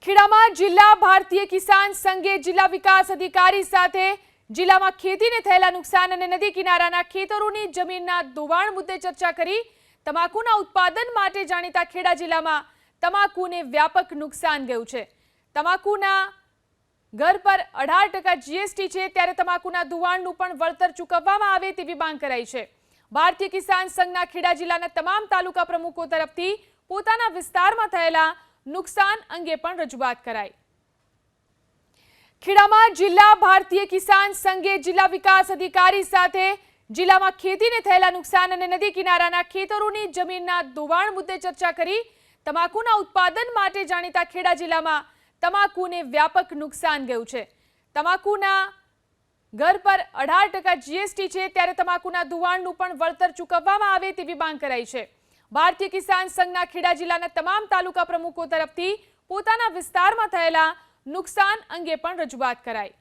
ખેડામાં જિલ્લા ભારતીય કિસાન સંઘે જિલ્લા વિકાસ અધિકારી સાથે જિલ્લામાં ખેતીને થયેલા નુકસાન અને નદી કિનારાના ખેતરોની જમીનના ધોવાણ મુદ્દે ચર્ચા કરી। તમાકુના ઉત્પાદન માટે જાણીતા ખેડા જિલ્લામાં તમાકુને વ્યાપક નુકસાન ગયું છે। તમાકુના ઘર પર 18% જીએસટી છે, ત્યારે તમાકુના ધોવાણનું પણ વળતર ચૂકવવામાં આવે તેવી માંગ કરાઈ છે। ભારતીય કિસાન સંઘના ખેડા જિલ્લાના તમામ તાલુકા પ્રમુખો તરફથી પોતાના વિસ્તારમાં થયેલા નુકસાન અંગે પણ રજૂઆત કરાઈ। ખેડામાં જિલ્લા ભારતીય કિસાન સંઘે જિલ્લા વિકાસ અધિકારી સાથે જિલ્લામાં ખેતીને થયેલા નુકસાન અને નદી કિનારાના ખેતરોની જમીનના ધોવાણ મુદ્દે ચર્ચા કરી। તમાકુના ઉત્પાદન માટે જાણીતા ખેડા જિલ્લામાં તમાકુને વ્યાપક નુકસાન ગયું છે। તમાકુના ઘર પર 18% જીએસટી છે, ત્યારે તમાકુના ધોવાણનું પણ વળતર ચૂકવવામાં આવે તેવી માંગ કરાઈ છે। ભારતીય કિસાન સંઘના ખેડા જિલ્લાના તમામ તાલુકા પ્રમુખો તરફથી પોતાના વિસ્તારમાં થયેલા નુકસાન અંગે પણ રજૂઆત કરાઈ।